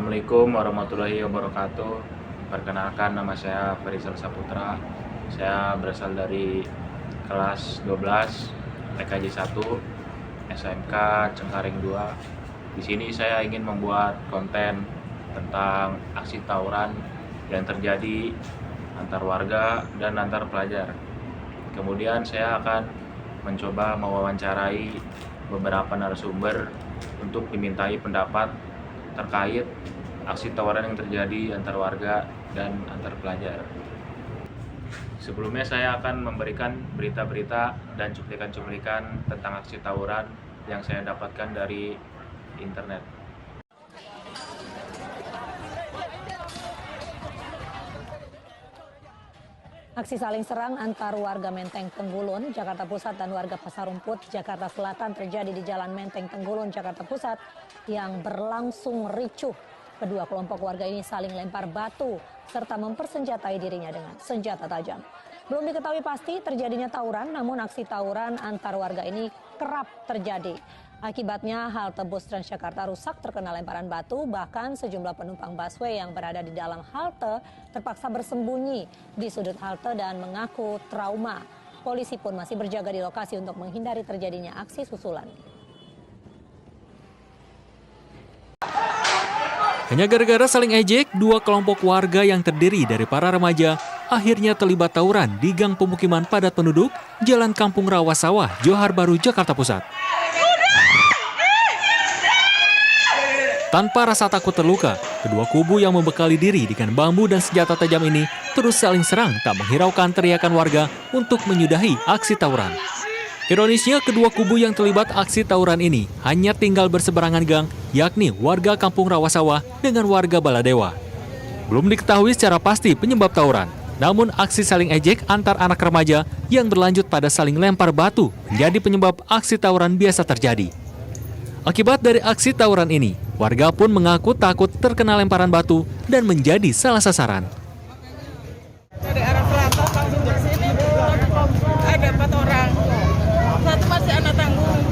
Assalamualaikum warahmatullahi wabarakatuh. Perkenalkan, nama saya Farisal Saputra. Saya berasal dari kelas 12 PKJ 1 SMK Cengkareng 2. Di sini saya ingin membuat konten tentang aksi tawuran yang terjadi antar warga dan antar pelajar. Kemudian saya akan mencoba mewawancarai beberapa narasumber untuk dimintai pendapat terkait aksi tawuran yang terjadi antar warga dan antar pelajar. Sebelumnya saya akan memberikan berita-berita dan cuplikan-cuplikan tentang aksi tawuran yang saya dapatkan dari internet. Aksi saling serang antar warga Menteng Tenggulun, Jakarta Pusat dan warga Pasar Rumput, Jakarta Selatan terjadi di Jalan Menteng Tenggulun, Jakarta Pusat yang berlangsung ricuh. Kedua kelompok warga ini saling lempar batu serta mempersenjatai dirinya dengan senjata tajam. Belum diketahui pasti terjadinya tawuran, namun aksi tawuran antar warga ini kerap terjadi. Akibatnya halte bus Transjakarta rusak terkena lemparan batu, bahkan sejumlah penumpang busway yang berada di dalam halte terpaksa bersembunyi di sudut halte dan mengaku trauma. Polisi pun masih berjaga di lokasi untuk menghindari terjadinya aksi susulan. Hanya gara-gara saling ejek, dua kelompok warga yang terdiri dari para remaja akhirnya terlibat tawuran di gang pemukiman padat penduduk Jalan Kampung Rawasawah, Johar Baru, Jakarta Pusat. Tanpa rasa takut terluka, kedua kubu yang membekali diri dengan bambu dan senjata tajam ini terus saling serang tak menghiraukan teriakan warga untuk menyudahi aksi tawuran. Ironisnya, kedua kubu yang terlibat aksi tawuran ini hanya tinggal berseberangan gang, yakni warga Kampung Rawasawah dengan warga Baladewa. Belum diketahui secara pasti penyebab tawuran, namun aksi saling ejek antar anak remaja yang berlanjut pada saling lempar batu menjadi penyebab aksi tawuran biasa terjadi. Akibat dari aksi tawuran ini, warga pun mengaku takut terkena lemparan batu dan menjadi salah sasaran. Dari arah selatan langsung ke sini, ada 4 orang. Satu masih anak tanggung,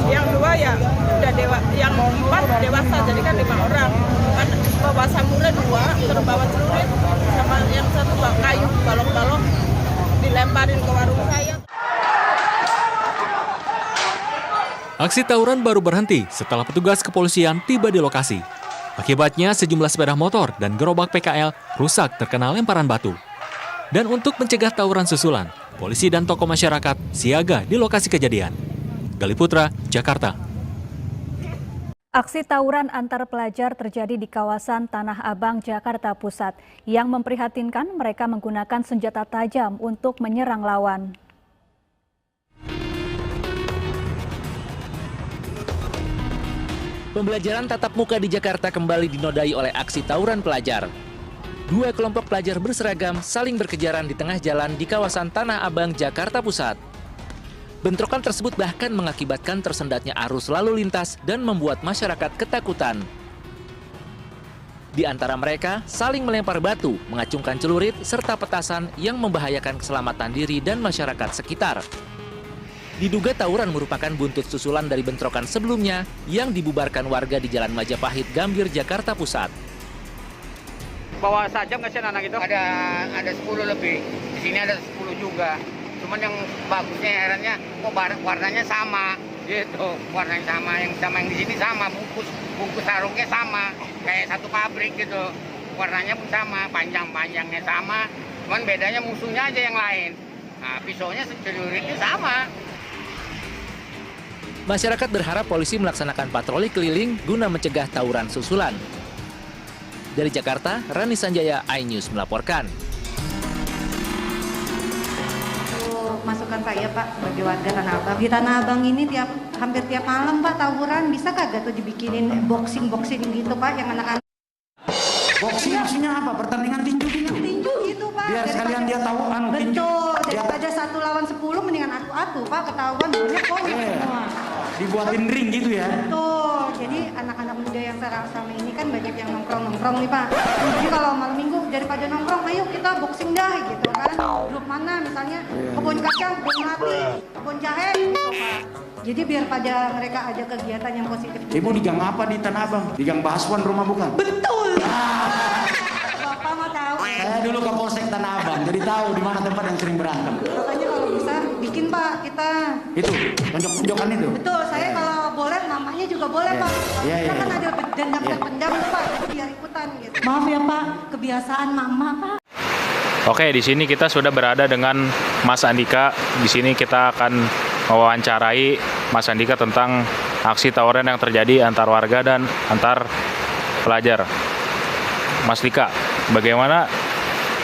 yang 2 ya udah yang 4 dewasa, jadi kan 5 orang. Kan bawa samurai 2, terus bawa celurit, sama yang satu bawa kayu, balok-balok, dilemparin ke warung saya. Aksi tawuran baru berhenti setelah petugas kepolisian tiba di lokasi. Akibatnya sejumlah sepeda motor dan gerobak PKL rusak terkena lemparan batu. Dan untuk mencegah tawuran susulan, polisi dan tokoh masyarakat siaga di lokasi kejadian. Gali Putra, Jakarta. Aksi tawuran antar pelajar terjadi di kawasan Tanah Abang, Jakarta Pusat. Yang memprihatinkan, mereka menggunakan senjata tajam untuk menyerang lawan. Pembelajaran tatap muka di Jakarta kembali dinodai oleh aksi tawuran pelajar. Dua kelompok pelajar berseragam saling berkejaran di tengah jalan di kawasan Tanah Abang, Jakarta Pusat. Bentrokan tersebut bahkan mengakibatkan tersendatnya arus lalu lintas dan membuat masyarakat ketakutan. Di antara mereka saling melempar batu, mengacungkan celurit, serta petasan yang membahayakan keselamatan diri dan masyarakat sekitar. Diduga tawuran merupakan buntut susulan dari bentrokan sebelumnya yang dibubarkan warga di Jalan Majapahit, Gambir, Jakarta Pusat. Bawa sajam nggak sih anak itu? Ada 10 lebih. Di sini ada 10 juga. Cuman yang bagusnya herannya kok warnanya sama gitu. Warnanya sama, yang di sini sama, bungkus sarungnya sama. Kayak satu pabrik gitu. Warnanya pun sama, panjangnya sama. Cuman bedanya musuhnya aja yang lain. Nah, pisaunya celuritnya sama. Masyarakat berharap polisi melaksanakan patroli keliling guna mencegah tawuran susulan. Dari Jakarta, Rani Sanjaya, iNews melaporkan. Masukan saya Pak sebagai warga Tanah Abang. Di Tanah Abang ini hampir tiap malam Pak tawuran. Bisa kagak tuh dibikinin boxing gitu Pak yang anak-anak. Boxing maksudnya apa? Pertandingan tinju gitu? Tinju gitu Pak. Biar sekalian dia tahu tinju. Betul, daripada 1 lawan 10 mendingan atu-atu Pak, ketahuan banyak konyol semua. Dibuatin ring gitu ya? Betul, jadi anak-anak muda yang sama ini kan banyak yang nongkrong nih Pak. Jadi kalau malam minggu daripada nongkrong, ayo kita boxing dah gitu kan. Grup mana misalnya, kebun kacang, kebun melati, kebun jahe gitu Pak. Jadi biar pada mereka ada kegiatan yang positif. Ibu di gang apa di Tanah Abang? Di gang Baswan rumah bukan? Betul. Bapak mau tahu. Saya dulu ke Polsek Tanah Abang, jadi tahu di mana tempat yang sering berantem. Makanya kalau bisa bikin Pak kita. Itu, tonjok-tonjokan itu. Betul, saya kalau boleh mamanya juga boleh Pak. Iya, Kita iya. kan ada dendam terpendam tuh Pak, jadi biar ikutan gitu. Maaf ya Pak, kebiasaan mama Pak. Oke, di sini kita sudah berada dengan Mas Andika. Di sini kita akan mewawancarai Mas Andika tentang aksi tawuran yang terjadi antar warga dan antar pelajar. Mas Dika, bagaimana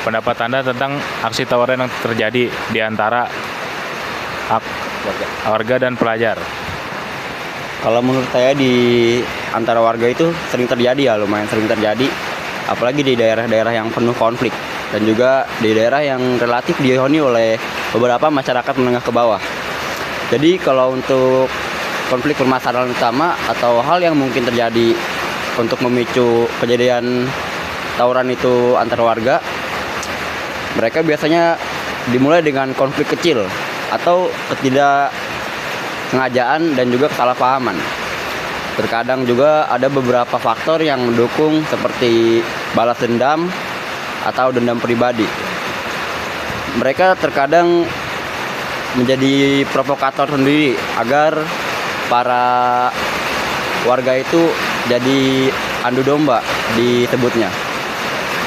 pendapat Anda tentang aksi tawuran yang terjadi di antara warga dan pelajar? Kalau menurut saya di antara warga itu sering terjadi ya, lumayan sering terjadi. Apalagi di daerah-daerah yang penuh konflik. Dan juga di daerah yang relatif dihuni oleh beberapa masyarakat menengah ke bawah. Jadi kalau untuk konflik permasalahan utama atau hal yang mungkin terjadi untuk memicu kejadian tawuran itu antar warga, mereka biasanya dimulai dengan konflik kecil atau ketidaksengajaan dan juga kesalahpahaman. Terkadang juga ada beberapa faktor yang mendukung seperti balas dendam atau dendam pribadi. Mereka terkadang menjadi provokator sendiri agar para warga itu jadi adu domba disebutnya.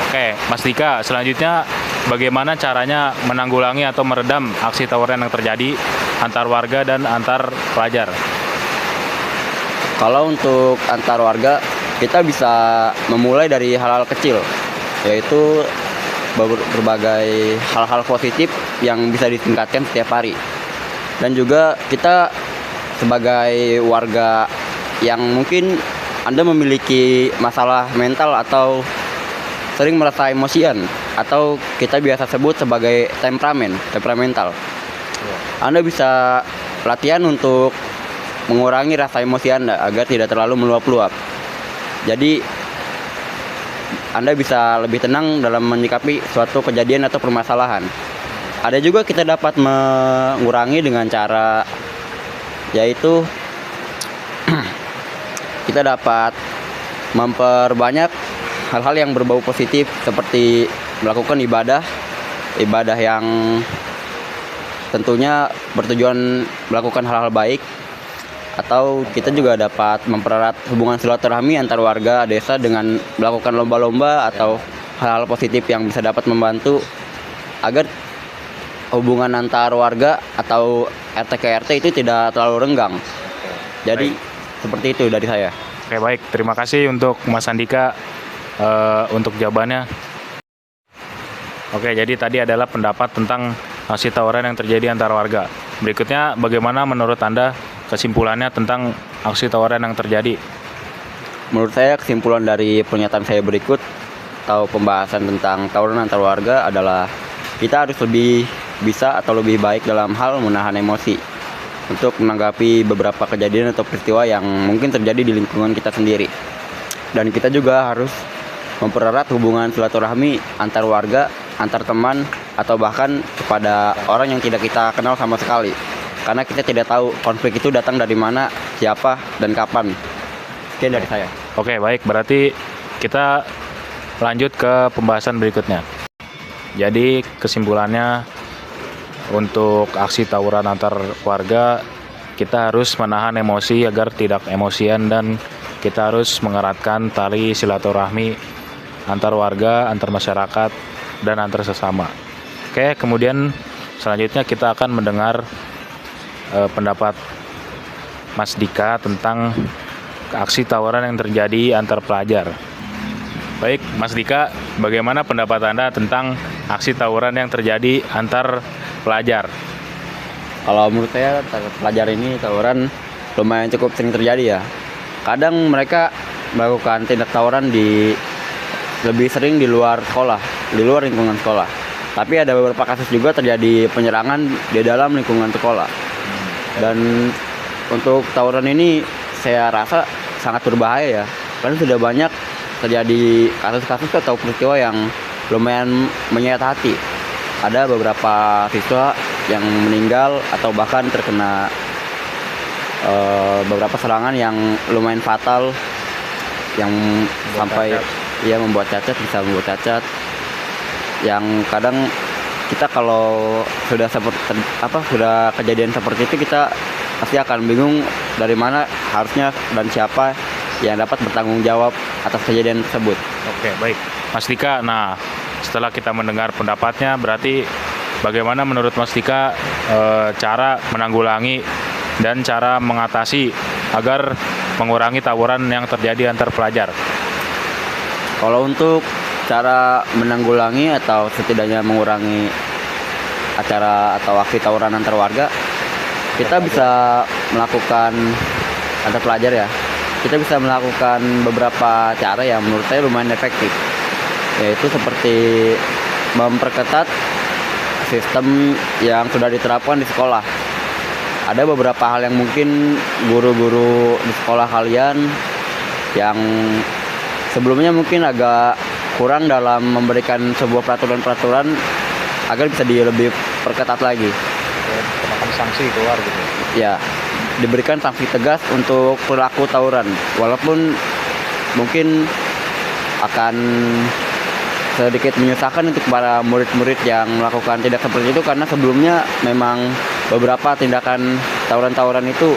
Oke, Mas Dika, selanjutnya bagaimana caranya menanggulangi atau meredam aksi tawuran yang terjadi antar warga dan antar pelajar? Kalau untuk antar warga, kita bisa memulai dari hal-hal kecil, yaitu berbagai hal-hal positif yang bisa ditingkatkan setiap hari. Dan juga kita sebagai warga yang mungkin Anda memiliki masalah mental atau sering merasa emosian atau kita biasa sebut sebagai temperamental. Anda bisa latihan untuk mengurangi rasa emosi Anda agar tidak terlalu meluap-luap. Jadi Anda bisa lebih tenang dalam menyikapi suatu kejadian atau permasalahan. Ada juga kita dapat mengurangi dengan cara, yaitu kita dapat memperbanyak hal-hal yang berbau positif seperti melakukan ibadah yang tentunya bertujuan melakukan hal-hal baik. Atau kita juga dapat mempererat hubungan silaturahmi antar warga desa dengan melakukan lomba-lomba atau hal-hal positif yang bisa dapat membantu agar hubungan antar warga atau RT ke RT itu tidak terlalu renggang. Jadi seperti itu dari saya. Oke, baik. Terima kasih untuk Mas Andika untuk jawabannya. Oke, jadi tadi adalah pendapat tentang aksi tawuran yang terjadi antar warga. Berikutnya, bagaimana menurut Anda kesimpulannya tentang aksi tawuran yang terjadi? Menurut saya kesimpulan dari pernyataan saya berikut atau pembahasan tentang tawuran antar warga adalah kita harus lebih bisa atau lebih baik dalam hal menahan emosi untuk menanggapi beberapa kejadian atau peristiwa yang mungkin terjadi di lingkungan kita sendiri. Dan kita juga harus mempererat hubungan silaturahmi antar warga, antar teman, atau bahkan kepada orang yang tidak kita kenal sama sekali. Karena kita tidak tahu konflik itu datang dari mana, siapa, dan kapan. Sekian dari saya. Oke, baik. Berarti kita lanjut ke pembahasan berikutnya. Jadi kesimpulannya untuk aksi tawuran antar warga, kita harus menahan emosi agar tidak emosian dan kita harus mengeratkan tali silaturahmi antar warga, antar masyarakat, dan antar sesama. Oke, kemudian selanjutnya kita akan mendengar pendapat Mas Dika tentang aksi tawuran yang terjadi antar pelajar. Baik, Mas Dika, bagaimana pendapat Anda tentang aksi tawuran yang terjadi antar pelajar? Kalau menurut saya pelajar ini tawuran lumayan cukup sering terjadi ya. Kadang mereka melakukan tindak tawuran lebih sering di luar sekolah, di luar lingkungan sekolah. Tapi ada beberapa kasus juga terjadi penyerangan di dalam lingkungan sekolah. Dan untuk tawuran ini saya rasa sangat berbahaya ya. Karena sudah banyak terjadi kasus-kasus atau peristiwa yang lumayan menyayat hati. Ada beberapa siswa yang meninggal atau bahkan terkena beberapa serangan yang lumayan fatal, yang sampai membuat cacat, bisa membuat cacat, yang kadang kita kalau sudah kejadian seperti itu, kita pasti akan bingung dari mana harusnya dan siapa yang dapat bertanggung jawab atas kejadian tersebut. Oke, baik. Mas Dika, nah setelah kita mendengar pendapatnya, berarti bagaimana menurut Mas Dika cara menanggulangi dan cara mengatasi agar mengurangi tawuran yang terjadi antar pelajar? Kalau untuk cara menanggulangi atau setidaknya mengurangi acara atau aksi tawuran antar warga, kita bisa melakukan antar pelajar ya. Kita bisa melakukan beberapa cara yang menurut saya lumayan efektif, yaitu seperti memperketat sistem yang sudah diterapkan di sekolah. Ada beberapa hal yang mungkin guru-guru di sekolah kalian yang sebelumnya mungkin agak kurang dalam memberikan sebuah peraturan-peraturan agar bisa lebih perketat lagi. Kenakan sanksi keluar gitu. Ya, diberikan sanksi tegas untuk pelaku tawuran. Walaupun mungkin akan sedikit menyusahkan untuk para murid-murid yang melakukan tidak seperti itu, karena sebelumnya memang beberapa tindakan tawuran-tawuran itu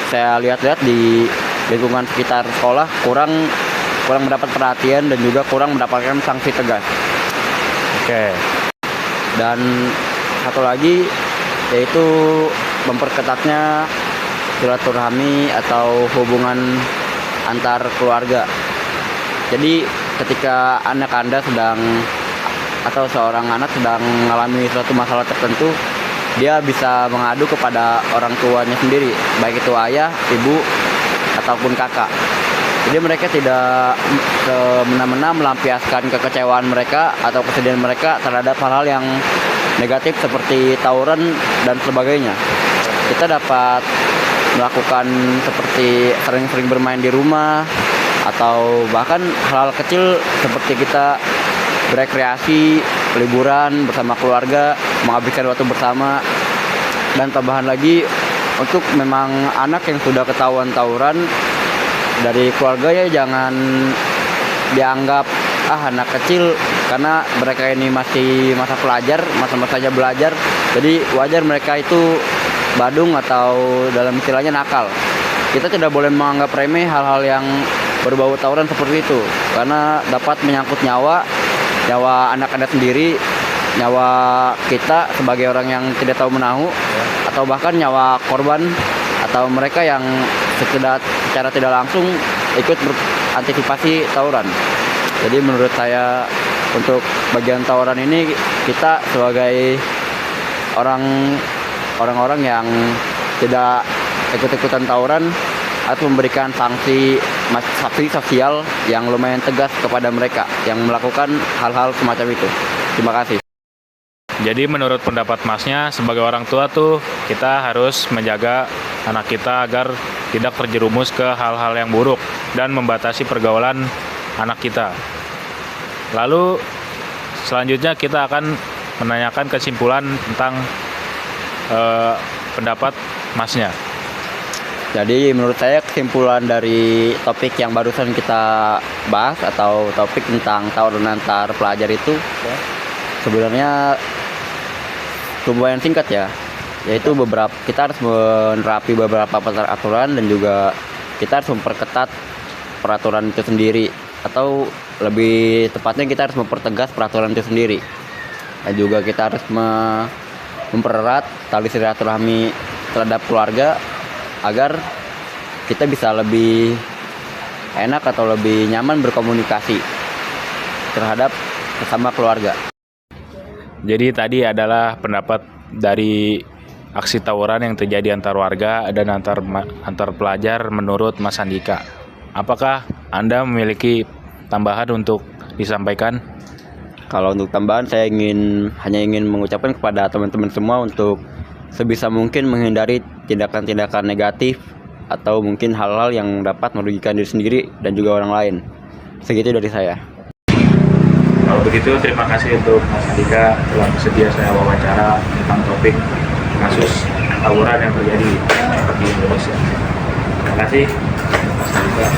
saya lihat-lihat di lingkungan sekitar sekolah kurang mendapat perhatian dan juga kurang mendapatkan sanksi tegas. Oke. Dan satu lagi yaitu memperketatnya silaturahmi atau hubungan antar keluarga. Jadi ketika anak Anda atau seorang anak sedang mengalami suatu masalah tertentu, dia bisa mengadu kepada orang tuanya sendiri, baik itu ayah, ibu, ataupun kakak. Jadi mereka tidak semena-mena melampiaskan kekecewaan mereka atau kesedihan mereka terhadap hal-hal yang negatif seperti tawuran dan sebagainya. Kita dapat melakukan seperti sering-sering bermain di rumah, atau bahkan hal-hal kecil seperti kita berekreasi, liburan bersama keluarga, menghabiskan waktu bersama. Dan tambahan lagi, untuk memang anak yang sudah ketahuan tawuran dari keluarga, ya jangan dianggap anak kecil, karena mereka ini masih masa pelajar, masa-masanya belajar. Jadi wajar mereka itu badung atau dalam istilahnya nakal. Kita tidak boleh menganggap remeh hal-hal yang berbau tawuran seperti itu, karena dapat menyangkut nyawa anak Anda sendiri, nyawa kita sebagai orang yang tidak tahu menahu, atau bahkan nyawa korban atau mereka yang secara tidak langsung ikut berantisipasi tawuran. Jadi menurut saya untuk bagian tawuran ini, kita sebagai orang-orang yang tidak ikut-ikutan tawuran harus memberikan sanksi sosial yang lumayan tegas kepada mereka yang melakukan hal-hal semacam itu. Terima kasih. Jadi menurut pendapat Masnya, sebagai orang tua tuh kita harus menjaga anak kita agar tidak terjerumus ke hal-hal yang buruk dan membatasi pergaulan anak kita. Lalu selanjutnya kita akan menanyakan kesimpulan tentang pendapat Masnya. Jadi menurut saya kesimpulan dari topik yang barusan kita bahas atau topik tentang tawuran antar pelajar itu sebenarnya lumayan singkat ya. Yaitu kita harus menerapi beberapa peraturan dan juga kita harus memperketat peraturan itu sendiri, atau lebih tepatnya kita harus mempertegas peraturan itu sendiri. Dan juga kita harus mempererat tali silaturahmi terhadap keluarga agar kita bisa lebih enak atau lebih nyaman berkomunikasi terhadap sesama keluarga. Jadi tadi adalah pendapat dari aksi tawuran yang terjadi antar warga dan antar pelajar menurut Mas Andika. Apakah Anda memiliki tambahan untuk disampaikan? Kalau untuk tambahan, saya hanya ingin mengucapkan kepada teman-teman semua untuk sebisa mungkin menghindari tindakan-tindakan negatif atau mungkin hal-hal yang dapat merugikan diri sendiri dan juga orang lain. Segitu dari saya. Kalau begitu, terima kasih untuk Mas Andika telah bersedia saya wawancara tentang topik kasus tawuran yang terjadi seperti Indonesia. Terima kasih, Mas Tegar.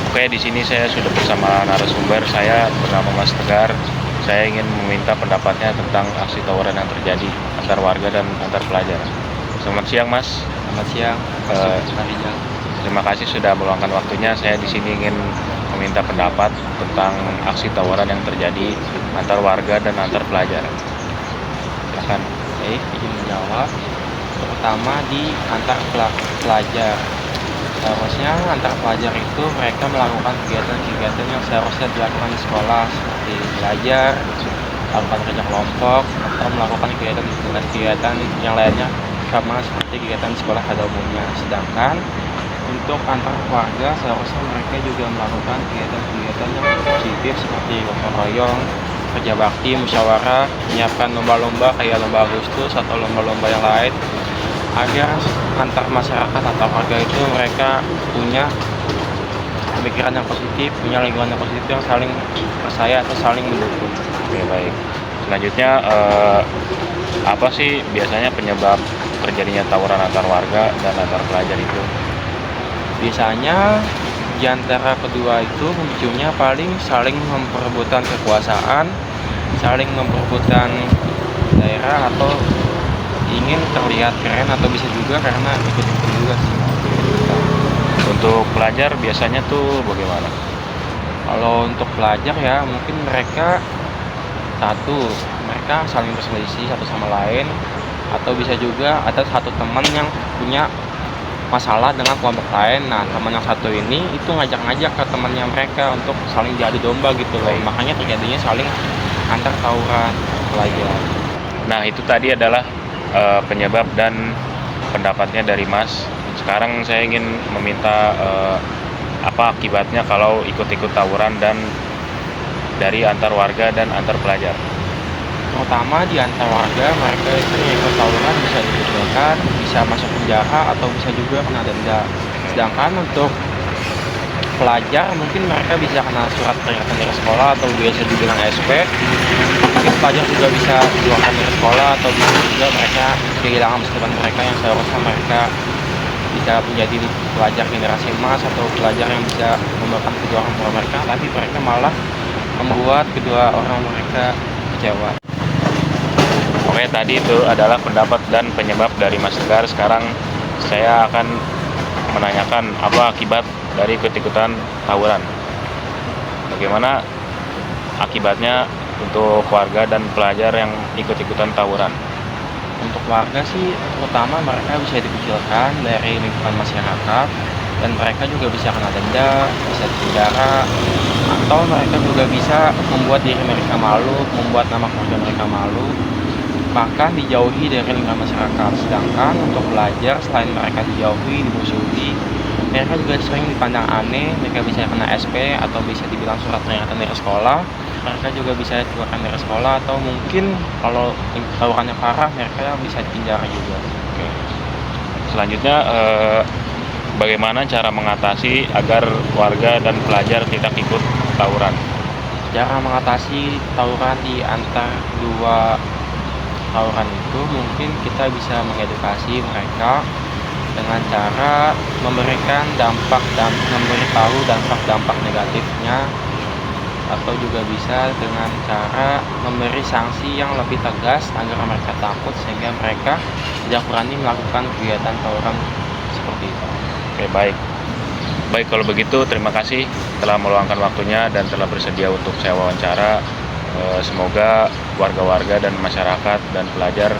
Oke, di sini saya sudah bersama narasumber. Saya bernama Mas Tegar. Saya ingin meminta pendapatnya tentang aksi tawuran yang terjadi antar warga dan antar pelajar. Selamat siang, Mas. Selamat siang. Terima kasih sudah meluangkan waktunya. Saya di sini ingin meminta pendapat tentang aksi tawuran yang terjadi antar warga dan antar pelajar. Silakan. Baik, izin menjawab. Terutama di antar pelajar. Seharusnya antar pelajar itu mereka melakukan kegiatan-kegiatan yang seharusnya dilakukan di sekolah, seperti belajar, melakukan kerja kelompok, atau melakukan kegiatan yang lainnya sama seperti kegiatan di sekolah pada umumnya. Sedangkan untuk antar warga seharusnya mereka juga melakukan kegiatan-kegiatan yang positif seperti gotong royong, kerja bakti, musyawarah, menyiapkan lomba-lomba kayak lomba Agustus atau lomba-lomba yang lain, agar antar masyarakat atau warga itu mereka punya pemikiran yang positif, punya lingkungan yang positif yang saling percaya atau saling mendukung. Oke, baik. Selanjutnya, apa sih biasanya penyebab terjadinya tawuran antar warga dan antar pelajar itu? Biasanya di antara kedua itu pemicunya paling saling memperebutkan kekuasaan, saling memperebutkan daerah, atau ingin terlihat keren, atau bisa juga karena ikut-ikut juga sih. Untuk pelajar biasanya tuh bagaimana? Kalau untuk pelajar ya mungkin mereka saling berselisih satu sama lain, atau bisa juga ada satu teman yang punya masalah dengan kelompok lain. Nah, teman yang satu ini itu ngajak-ngajak ke temannya mereka untuk saling diadu domba gitu loh. Makanya terjadinya saling antar tawuran pelajar. Nah, itu tadi adalah penyebab dan pendapatnya dari Mas. Sekarang saya ingin meminta apa akibatnya kalau ikut-ikut tawuran dan dari antar warga dan antar pelajar. Terutama di antar warga, mereka itu yang ikut tawuran bisa dikucilkan, bisa masuk penjara, atau bisa juga kena denda. Sedangkan untuk pelajar mungkin mereka bisa kena surat peringatan dari sekolah atau biasa dibilang SP. Mungkin pelajar juga bisa dikeluarkan dari sekolah, atau bisa juga mereka kehilangan masa depan mereka yang seharusnya mereka bisa menjadi pelajar generasi emas atau pelajar yang bisa membawakan kedua orang tua mereka, tapi mereka malah membuat kedua orang mereka kecewa. Oke, tadi itu adalah pendapat dan penyebab dari Mas Tegar. Sekarang saya akan menanyakan apa akibat dari ikut-ikutan tawuran. Bagaimana akibatnya untuk warga dan pelajar yang ikut-ikutan tawuran? Untuk warga sih terutama mereka bisa dikucilkan dari lingkungan masyarakat, dan mereka juga bisa kena denda, bisa dipenjara, atau mereka juga bisa membuat diri mereka malu, membuat nama keluarga mereka malu, bahkan dijauhi dari lingkungan masyarakat. Sedangkan untuk pelajar, selain mereka dijauhi, dimusuhi, mereka juga sering dipandang aneh, mereka bisa kena SP atau bisa dibilang surat peringatan dari sekolah. Mereka juga bisa dikeluarkan dari sekolah, atau mungkin kalau tawurannya parah mereka bisa dipenjara juga. Oke. Selanjutnya, bagaimana cara mengatasi agar warga dan pelajar tidak ikut tawuran? Cara mengatasi tawuran di antar dua tawuran itu mungkin kita bisa mengedukasi mereka dengan cara memberitahu dampak negatifnya, atau juga bisa dengan cara memberi sanksi yang lebih tegas agar mereka takut sehingga mereka tidak berani melakukan kegiatan tawuran seperti itu. Oke, baik. Baik, kalau begitu terima kasih telah meluangkan waktunya dan telah bersedia untuk saya wawancara. Semoga warga-warga dan masyarakat dan pelajar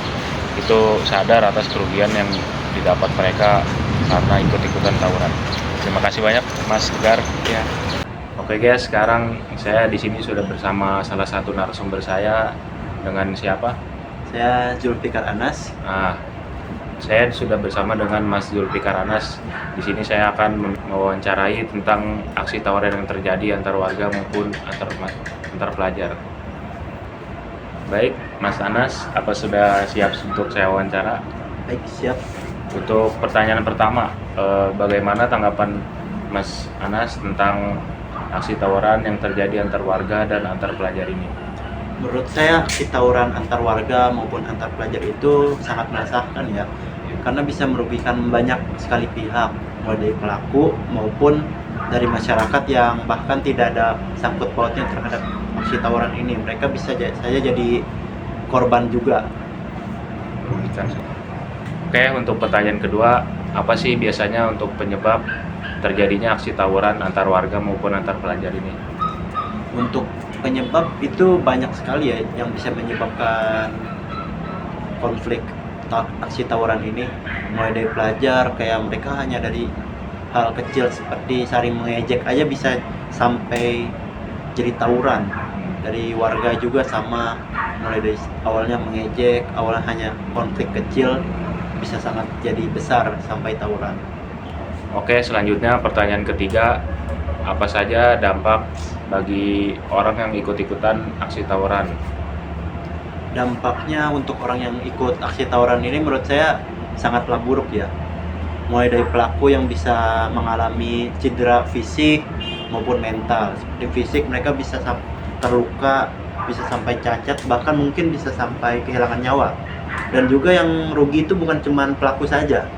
itu sadar atas kerugian yang didapat mereka karena ikut-ikutan tawuran. Terima kasih banyak, Mas Tegar. Ya. Oke guys, sekarang saya di sini sudah bersama salah satu narasumber saya. Dengan siapa? Saya Zulfikar Anas. Nah, saya sudah bersama dengan Mas Zulfikar Anas. Di sini saya akan mewawancarai tentang aksi tawuran yang terjadi antar warga maupun antar pelajar. Baik, Mas Anas, apa sudah siap untuk saya wawancara? Baik, siap. Untuk pertanyaan pertama, bagaimana tanggapan Mas Anas tentang aksi tawuran yang terjadi antar warga dan antar pelajar ini? Menurut saya aksi tawuran antar warga maupun antar pelajar itu sangat meresahkan ya, karena bisa merugikan banyak sekali pihak, mulai dari pelaku maupun dari masyarakat yang bahkan tidak ada sangkut pautnya terhadap aksi tawuran ini. Mereka bisa saja jadi korban juga. Oke, untuk pertanyaan kedua, apa sih biasanya untuk penyebab terjadinya aksi tawuran antar warga maupun antar pelajar ini? Untuk penyebab itu banyak sekali ya yang bisa menyebabkan konflik aksi tawuran ini, mulai dari pelajar, kayak mereka hanya dari hal kecil seperti saling mengejek aja bisa sampai jadi tawuran. Dari warga juga sama, mulai dari awalnya mengejek, awalnya hanya konflik kecil bisa sangat jadi besar sampai tawuran. Oke, selanjutnya pertanyaan ketiga, apa saja dampak bagi orang yang ikut-ikutan aksi tawuran? Dampaknya untuk orang yang ikut aksi tawuran ini menurut saya sangatlah buruk ya. Mulai dari pelaku yang bisa mengalami cedera fisik maupun mental. Seperti fisik mereka bisa terluka, bisa sampai cacat, bahkan mungkin bisa sampai kehilangan nyawa. Dan juga yang rugi itu bukan cuma pelaku saja,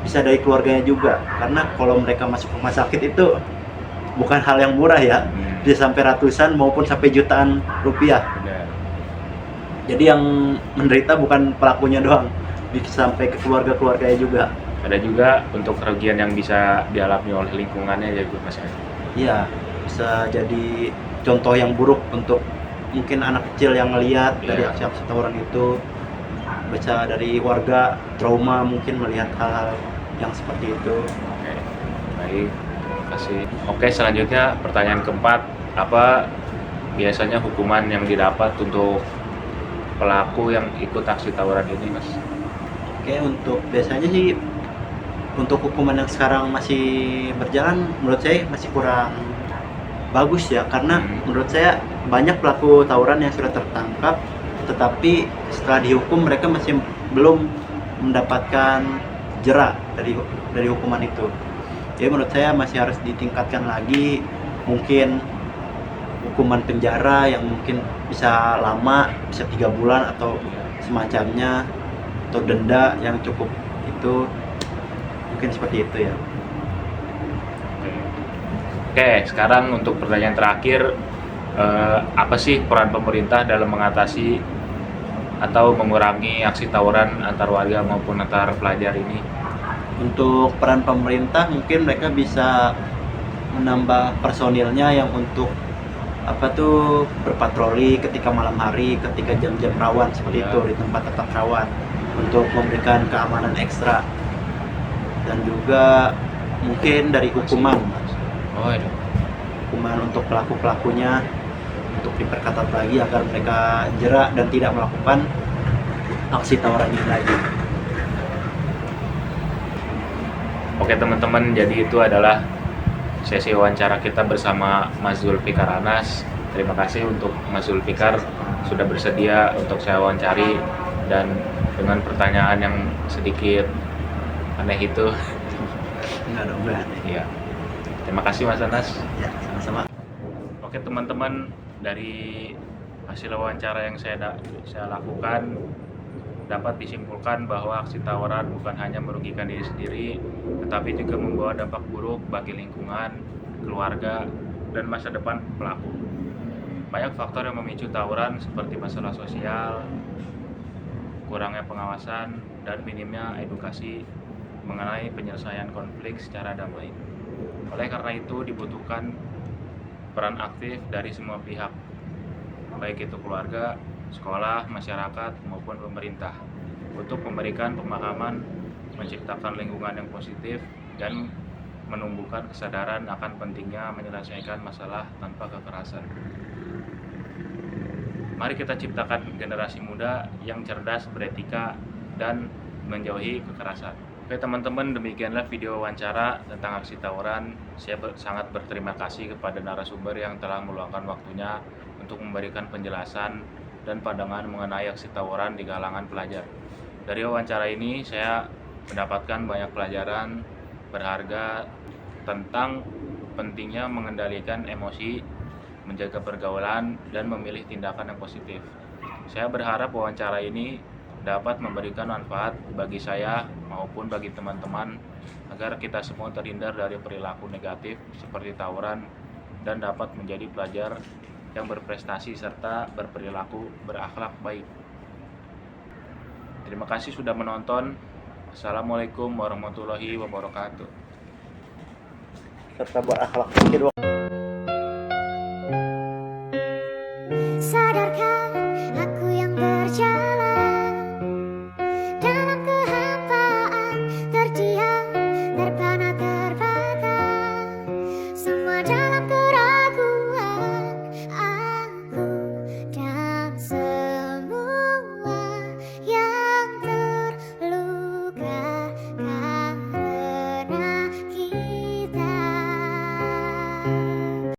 bisa dari keluarganya juga. Karena kalau mereka masuk rumah sakit itu bukan hal yang murah ya, bisa sampai ratusan maupun sampai jutaan rupiah. Jadi yang menderita bukan pelakunya doang, bisa sampai ke keluarga-keluarganya juga. Ada juga untuk kerugian yang bisa dialami oleh lingkungannya ya Bu Mas. Iya, bisa jadi contoh yang buruk untuk mungkin anak kecil yang melihat dari aksi-aksi tawuran itu, bisa dari warga trauma mungkin melihat hal-hal yang seperti itu. Oke, baik, terima kasih. Oke, selanjutnya pertanyaan keempat, apa biasanya hukuman yang didapat untuk pelaku yang ikut aksi tawuran ini, Mas? Oke, untuk biasanya sih untuk hukuman yang sekarang masih berjalan menurut saya masih kurang bagus ya, karena menurut saya banyak pelaku tawuran yang sudah tertangkap tetapi setelah dihukum mereka masih belum mendapatkan jera dari hukuman itu. Jadi menurut saya masih harus ditingkatkan lagi, mungkin hukuman penjara yang mungkin bisa lama, bisa 3 bulan atau semacamnya, atau denda yang cukup itu, mungkin seperti itu ya. Oke, sekarang untuk pertanyaan terakhir, apa sih peran pemerintah dalam mengatasi atau mengurangi aksi tawuran antar warga maupun antar pelajar ini? Untuk peran pemerintah mungkin mereka bisa menambah personilnya yang untuk berpatroli ketika malam hari, ketika jam-jam rawan seperti itu, di tempat-tempat rawan, untuk memberikan keamanan ekstra. Dan juga mungkin dari hukuman, hukuman untuk pelaku-pelakunya untuk diperketat lagi agar mereka jera dan tidak melakukan aksi tawuran ini lagi. Oke teman-teman, jadi itu adalah sesi wawancara kita bersama Mas Zulfikar Anas. Terima kasih untuk Mas Zulfikar sudah bersedia untuk saya wawancari, dan dengan pertanyaan yang sedikit aneh itu. Enggak dong, aneh. Iya. Terima kasih Mas Anas. Ya, sama-sama. Oke teman-teman, dari hasil wawancara yang saya lakukan dapat disimpulkan bahwa aksi tawuran bukan hanya merugikan diri sendiri, tetapi juga membawa dampak buruk bagi lingkungan, keluarga, dan masa depan pelaku. Banyak faktor yang memicu tawuran seperti masalah sosial, kurangnya pengawasan, dan minimnya edukasi mengenai penyelesaian konflik secara damai. Oleh karena itu dibutuhkan peran aktif dari semua pihak, baik itu keluarga, sekolah, masyarakat, maupun pemerintah, untuk memberikan pemahaman, menciptakan lingkungan yang positif, dan menumbuhkan kesadaran akan pentingnya menyelesaikan masalah tanpa kekerasan. Mari kita ciptakan generasi muda yang cerdas, beretika, dan menjauhi kekerasan. Oke teman-teman, demikianlah video wawancara tentang aksi tawuran. Saya sangat berterima kasih kepada narasumber yang telah meluangkan waktunya untuk memberikan penjelasan dan pandangan mengenai aksi tawuran di kalangan pelajar. Dari wawancara ini saya mendapatkan banyak pelajaran berharga tentang pentingnya mengendalikan emosi menjaga pergaulan, dan memilih tindakan yang positif. Saya berharap wawancara ini dapat memberikan manfaat bagi saya maupun bagi teman-teman agar kita semua terhindar dari perilaku negatif seperti tawuran dan dapat menjadi pelajar yang berprestasi serta berperilaku berakhlak baik. Terima kasih sudah menonton. Assalamualaikum warahmatullahi wabarakatuh. Serta berakhlak baik.